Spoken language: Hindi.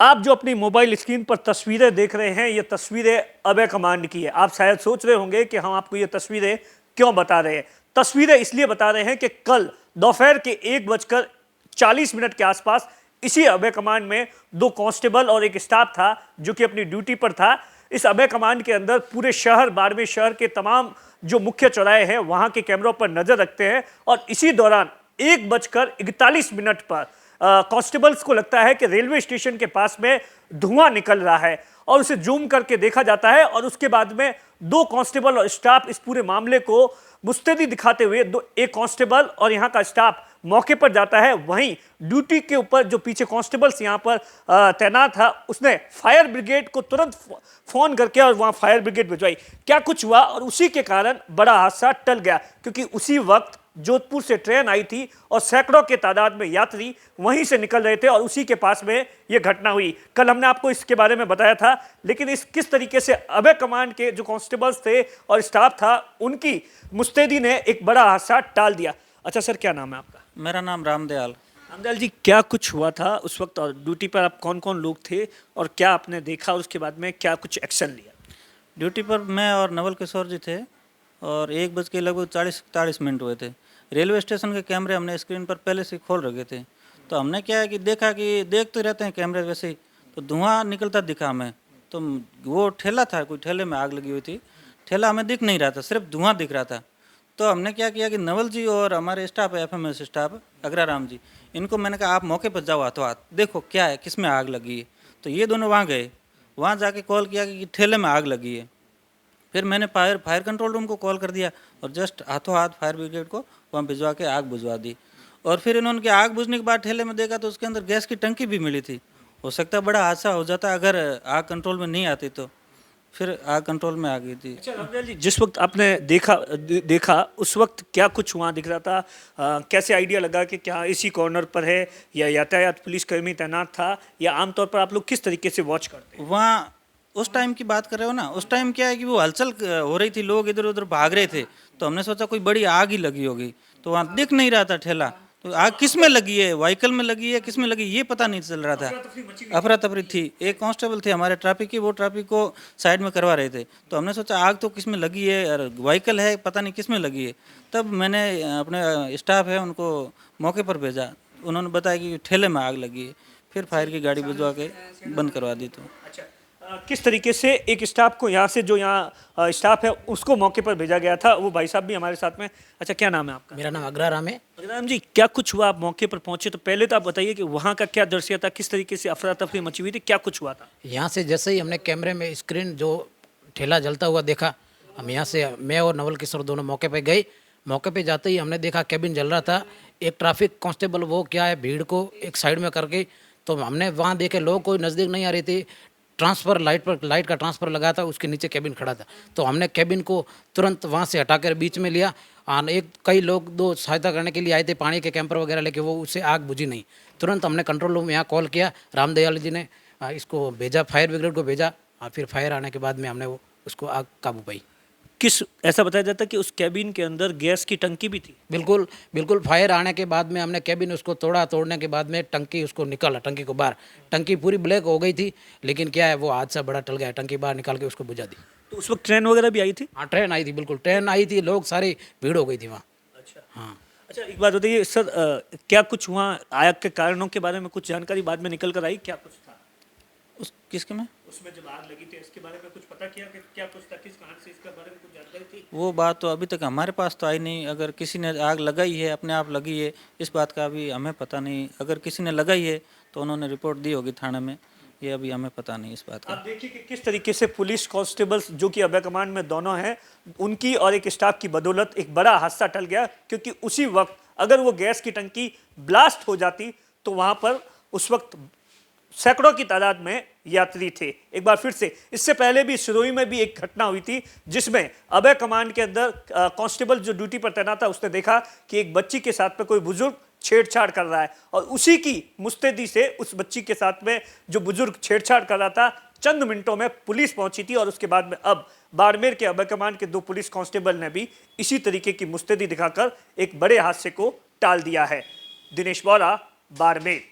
आप जो अपनी मोबाइल स्क्रीन पर तस्वीरें देख रहे हैं, ये तस्वीरें अभय कमांड की है। आप शायद सोच रहे होंगे कि हम आपको ये तस्वीरें क्यों बता रहे हैं। तस्वीरें इसलिए बता रहे हैं कि कल दोपहर के 1:40 के आसपास इसी अभय कमांड में 2 कांस्टेबल और एक स्टाफ था जो कि अपनी ड्यूटी पर था। इस अभय कमांड के अंदर पूरे शहर, बाड़मेर शहर के तमाम जो मुख्य चौराहे हैं वहां के कैमरों पर नजर रखते हैं और इसी दौरान 1:41 पर कांस्टेबल्स को लगता है कि रेलवे स्टेशन के पास में धुआं निकल रहा है और उसे जूम करके देखा जाता है और उसके बाद में 2 कांस्टेबल और स्टाफ इस पूरे मामले को मुस्तैदी दिखाते हुए एक कांस्टेबल और यहां का स्टाफ मौके पर जाता है। वहीं ड्यूटी के ऊपर जो पीछे कांस्टेबल्स यहां पर तैनात था, उसने फायर ब्रिगेड को तुरंत फोन करके और वहां फायर ब्रिगेड भिजवाई। क्या कुछ हुआ और उसी के कारण बड़ा हादसा टल गया, क्योंकि उसी वक्त जोधपुर से ट्रेन आई थी और सैकड़ों के तादाद में यात्री वहीं से निकल रहे थे और उसी के पास में यह घटना हुई। कल हमने आपको इसके बारे में बताया था, लेकिन इस किस तरीके से अभय कमांड के जो कांस्टेबल्स थे और स्टाफ था, उनकी मुस्तैदी ने एक बड़ा हादसा टाल दिया। अच्छा सर, क्या नाम है आपका? मेरा नाम रामदयाल। रामदयाल जी, क्या कुछ हुआ था उस वक्त और ड्यूटी पर आप कौन कौन लोग थे और क्या आपने देखा और उसके बाद में क्या कुछ एक्शन लिया? ड्यूटी पर मैं और नवल किशोर जी थे और 1:40 हुए थे। रेलवे स्टेशन के कैमरे हमने स्क्रीन पर पहले से खोल रखे थे, तो हमने क्या है कि देखा कि देखते रहते हैं कैमरे वैसे ही, तो धुआं निकलता दिखा हमें। तो वो ठेला था, कोई ठेले में आग लगी हुई थी। ठेला हमें दिख नहीं रहा था, सिर्फ धुआं दिख रहा था। तो हमने क्या किया कि नवल जी और हमारे स्टाफ FMS स्टाफ अग्राराम जी, इनको मैंने कहा आप मौके पर जाओ, हाथों हाथ देखो क्या है, किस में आग लगी है। तो ये दोनों वहाँ गए, वहाँ जाके कॉल किया कि ठेले में आग लगी है। फिर मैंने फायर कंट्रोल रूम को कॉल कर दिया और जस्ट हाथों हाथ फायर ब्रिगेड को वहाँ भिजवा के आग बुझवा दी। और फिर इन्होंने के आग बुझने के बाद ठेले में देखा तो उसके अंदर गैस की टंकी भी मिली थी। हो सकता है बड़ा हादसा हो जाता अगर आग कंट्रोल में नहीं आती, तो फिर आग कंट्रोल में आ गई थी। अच्छा रामदयाल जी, जिस वक्त आपने देखा उस वक्त क्या कुछ वहाँ दिख रहा था? कैसे आइडिया लगा कि क्या इसी कॉर्नर पर है, या यातायात पुलिसकर्मी तैनात था, या आमतौर पर आप लोग किस तरीके से वॉच करते हैं? वहाँ उस टाइम की बात कर रहे हो ना, उस टाइम क्या है कि वो हलचल हो रही थी, लोग इधर उधर भाग रहे थे, तो हमने सोचा कोई बड़ी आग ही लगी होगी। तो वहाँ दिख नहीं रहा था ठेला, तो आग किस में लगी है, व्हीकल में लगी है, किस में लगी ये पता नहीं चल रहा था। अफरा तफरी थी। एक कांस्टेबल थे हमारे ट्रैफिक की, वो ट्रैफिक को साइड में करवा रहे थे, तो हमने सोचा आग तो किस में लगी है और व्हीकल है, पता नहीं किस में लगी है। तब मैंने अपने स्टाफ है उनको मौके पर भेजा, उन्होंने बताया कि ठेले में आग लगी है। फिर फायर की गाड़ी भिजवा के बंद करवा दी। तो अच्छा, किस तरीके से एक स्टाफ को यहाँ से, जो यहाँ स्टाफ है उसको मौके पर भेजा गया था, वो भाई साहब भी हमारे साथ में। अच्छा, क्या नाम है आपका? मेरा नाम अग्राराम है। अग्राराम जी, क्या कुछ हुआ? आप मौके पर पहुंचे तो पहले तो आप बताइए कि वहाँ का क्या दृश्य था, किस तरीके से अफरा तफरी मची हुई थी, क्या कुछ हुआ था? यहाँ से जैसे ही हमने कैमरे में स्क्रीन जो ठेला जलता हुआ देखा, हम यहाँ से मैं और नवल किशोर दोनों मौके पे गए। मौके पे जाते ही हमने देखा कैबिन जल रहा था। एक ट्रैफिक कांस्टेबल वो क्या है भीड़ को एक साइड में करके, तो हमने वहाँ देखे लोग कोई नज़दीक नहीं आ रहे थे। ट्रांसफ़र लाइट का ट्रांसफ़र लगा था, उसके नीचे कैबिन खड़ा था, तो हमने कैबिन को तुरंत वहाँ से हटाकर बीच में लिया। कई लोग 2 सहायता करने के लिए आए थे, पानी के कैंपर वगैरह लेके, वो उससे आग बुझी नहीं। तुरंत हमने कंट्रोल रूम यहाँ कॉल किया, रामदयाल जी ने इसको भेजा, फायर ब्रिगेड को भेजा। फिर फायर आने के बाद में हमने वो उसको आग काबू पाई। ऐसा बताया जाता है कि उस कैबिन के अंदर गैस की टंकी भी थी? बिल्कुल बिल्कुल, फायर आने के बाद में हमने कैबिन उसको तोड़ने के बाद में टंकी उसको निकाला, टंकी को बाहर। टंकी पूरी ब्लैक हो गई थी, लेकिन क्या है वो हादसा बड़ा टल गया, टंकी बाहर निकाल के उसको बुझा दी। तो उस वक्त ट्रेन वगैरह भी आई थी? हाँ, ट्रेन आई थी, बिल्कुल ट्रेन आई थी, लोग सारी भीड़ हो गई थी वहाँ। अच्छा हाँ। अच्छा, एक बात बताइए सर, क्या कुछ वहाँ आग के कारणों के बारे में कुछ जानकारी बाद में निकल कर आई? क्या कुछ था उस किसके में उसमें जब आग लगी थी, इसके बारे में कुछ पता किया कि क्या कुछ था, किस कारण से, इसके बारे में कुछ जानकारी थी? वो बात तो अभी तक हमारे पास तो आई नहीं। अगर किसी ने आग लगाई है, अपने आप लगी है, इस बात का अभी हमें पता नहीं। अगर किसी ने लगाई है तो उन्होंने रिपोर्ट दी होगी थाने में, ये अभी हमें पता नहीं इस बात का। आप देखिए कि किस तरीके से पुलिस कांस्टेबल्स जो कि अभय कमांड में दोनों हैं, उनकी और एक स्टाफ की बदौलत एक बड़ा हादसा टल गया, क्योंकि उसी वक्त अगर वो गैस की टंकी ब्लास्ट हो जाती तो वहां पर उस वक्त सैकड़ों की तादाद में यात्री थे। एक बार फिर से, इससे पहले भी सिरोही में भी एक घटना हुई थी जिसमें अभय कमांड के अंदर कांस्टेबल जो ड्यूटी पर तैनात था, उसने देखा कि एक बच्ची के साथ में कोई बुजुर्ग छेड़छाड़ कर रहा है और उसी की मुस्तैदी से उस बच्ची के साथ में जो बुजुर्ग छेड़छाड़ कर रहा था, चंद मिनटों में पुलिस पहुंची थी और उसके बाद में अब बाड़मेर के अभय कमांड के 2 पुलिस कांस्टेबल ने भी इसी तरीके की मुस्तैदी दिखाकर एक बड़े हादसे को टाल दिया है। दिनेश बोरा, बाड़मेर।